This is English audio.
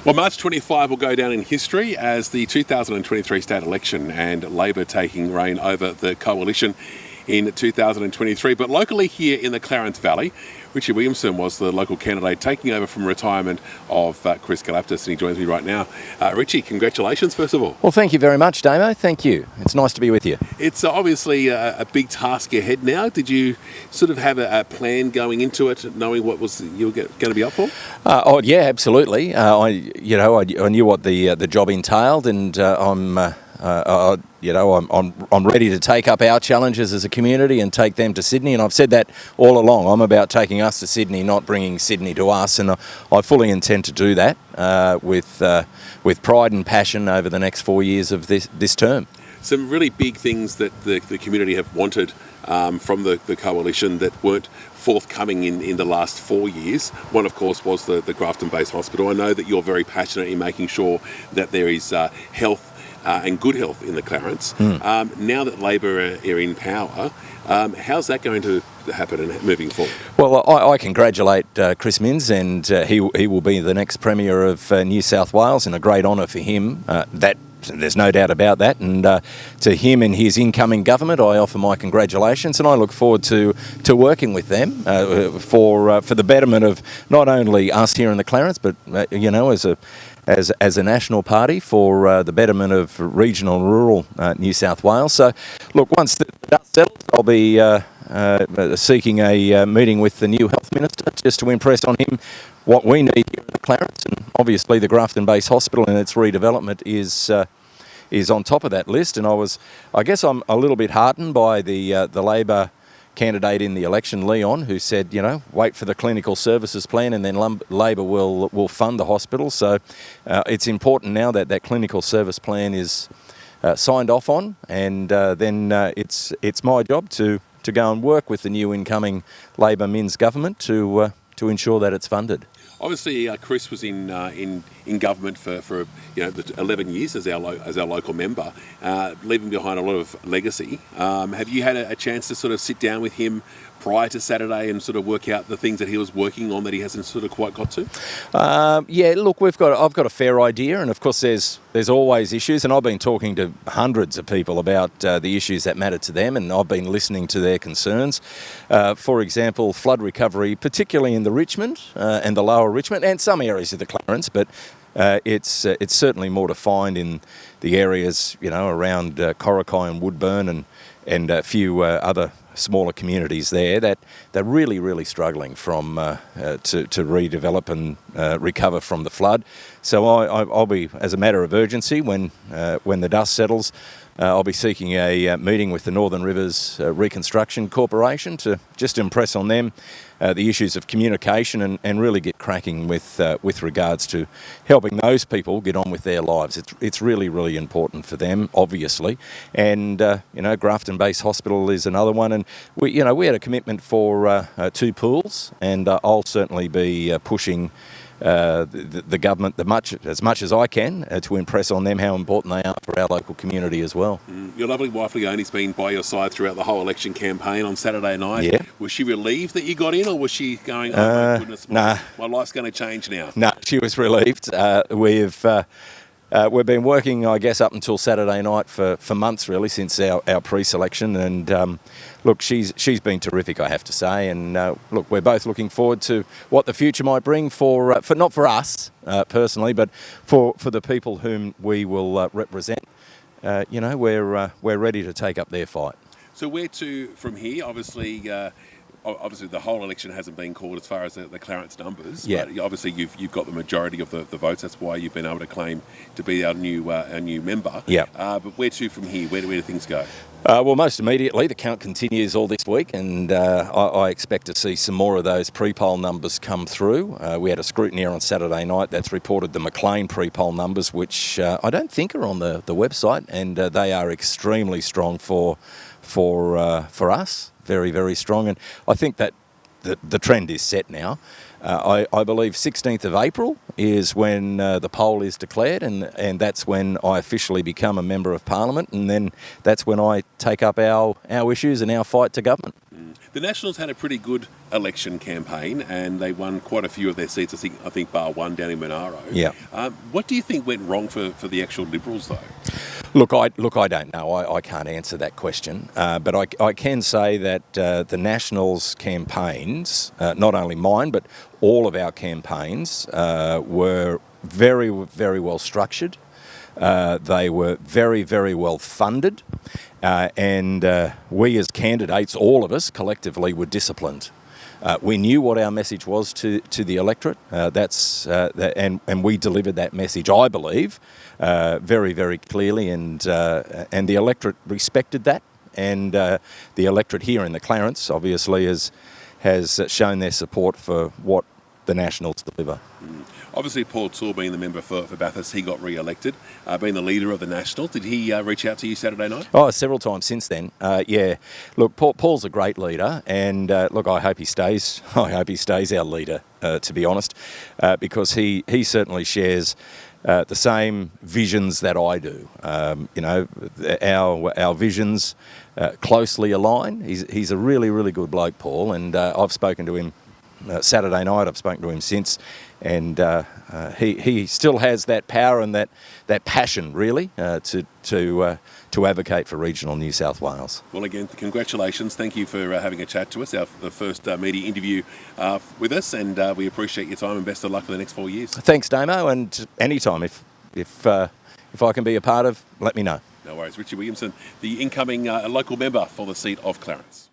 Well, March 25 will go down in history as the 2023 state election and Labor taking reign over the coalition in 2023. But locally here in the Clarence Valley, Richie Williamson was the local candidate taking over from retirement of Chris Galaptis, and he joins me right now. Richie, congratulations, first of all. Well, thank you very much, Damo. Thank you. It's nice to be with you. It's obviously a big task ahead now. Did you sort of have a plan going into it, knowing what you were going to be up for? Yeah, absolutely. I knew what the job entailed, and I'm ready to take up our challenges as a community and take them to Sydney. And I've said that all along. I'm about taking us to Sydney, not bringing Sydney to us. And I fully intend to do that with pride and passion over the next 4 years of this term. Some really big things that the community have wanted from the coalition that weren't forthcoming in the last 4 years. One, of course, was the Grafton-based hospital. I know that you're very passionate in making sure that there is health and good health in the Clarence. Now that Labor are in power, how's that going to happen and moving forward? Well, I congratulate Chris Minns, and he will be the next Premier of New South Wales, and a great honour for him. There's no doubt about that, and to him and his incoming government, I offer my congratulations, and I look forward to working with them for the betterment of not only us here in the Clarence, but as a national party for the betterment of regional and rural New South Wales. So, look, once the dust settles, I'll be seeking a meeting with the new Health Minister just to impress on him what we need here in the Clarence, and obviously the Grafton-based hospital and its redevelopment is on top of that list. And I guess I'm a little bit heartened by the Labor candidate in the election, Leon, who said, wait for the clinical services plan and then Labor will fund the hospital. So it's important now that that clinical service plan is signed off on, and then it's my job to go and work with the new incoming Labor Minns government to ensure that it's funded. Obviously, Chris was in government for 11 years as our local member, leaving behind a lot of legacy. Have you had a chance to sort of sit down with him prior to Saturday and sort of work out the things that he was working on that he hasn't sort of quite got to? Yeah, look, I've got a fair idea, and of course there's always issues, and I've been talking to hundreds of people about the issues that matter to them, and I've been listening to their concerns. For example, flood recovery, particularly in the Richmond and the lower Richmond and some areas of the Clarence, but it's certainly more defined in the areas around Coraki and Woodburn and a few other smaller communities there that they're really struggling from to redevelop and recover from the flood. So I'll be, as a matter of urgency, when the dust settles, I'll be seeking a meeting with the Northern Rivers Reconstruction Corporation to just impress on them the issues of communication and really get cracking with regards to helping those people get on with their lives. It's really important for them, obviously. And Grafton-based hospital is another one. And we had a commitment for 2 pools, and I'll certainly be pushing the government as much as I can to impress on them how important they are for our local community as well. Your lovely wife Leonie's been by your side throughout the whole election campaign on Saturday night. Yeah. Was she relieved that you got in, or was she going, oh my goodness, my life's going to change now? No, she was relieved. We've been working, I guess, up until Saturday night for months, really, since our pre-selection. And look, she's been terrific, I have to say. And look, we're both looking forward to what the future might bring for not for us personally, but for the people whom we will represent. We're ready to take up their fight. So where to from here? Obviously, the whole election hasn't been called as far as the Clarence numbers. Yeah. But obviously, you've got the majority of the votes. That's why you've been able to claim to be our new member. Yeah. But where to from here? Where do things go? Well, most immediately, the count continues all this week, and I expect to see some more of those pre-poll numbers come through. We had a scrutineer on Saturday night that's reported the Maclean pre-poll numbers, which I don't think are on the website, and they are extremely strong for us. Very strong, and I think that the trend is set now. I believe 16th of April is when the poll is declared, and that's when I officially become a Member of Parliament, and then that's when I take up our issues and our fight to government. The Nationals had a pretty good election campaign, and they won quite a few of their seats. I think bar one down in Monaro. Yeah. What do you think went wrong for the actual Liberals, though? Look, I don't know. I can't answer that question. But I can say that the Nationals campaigns, not only mine, but all of our campaigns, were very, very well structured. They were very, very well funded. And we as candidates, all of us collectively, were disciplined. We knew what our message was to the electorate. And we delivered that message, I believe, very, very clearly, and the electorate respected that. And the electorate here in the Clarence, obviously, has shown their support for what the Nationals deliver. Obviously, Paul Toole, being the member for Bathurst, he got re-elected, being the leader of the Nationals. Did he reach out to you Saturday night? Oh, several times since then. Yeah. Look, Paul's a great leader, and look, I hope he stays. I hope he stays our leader, to be honest, because he certainly shares the same visions that I do. Our visions closely align. He's a really, really good bloke, Paul, and I've spoken to him Saturday night. I've spoken to him since, and he still has that power and that passion, really, to advocate for regional New South Wales. Well, again, congratulations. Thank you for having a chat to us, the first media interview with us, and we appreciate your time, and best of luck for the next 4 years. Thanks, Damo, and anytime if I can be a part of, let me know. No worries. Richard Williamson, the incoming local member for the seat of Clarence.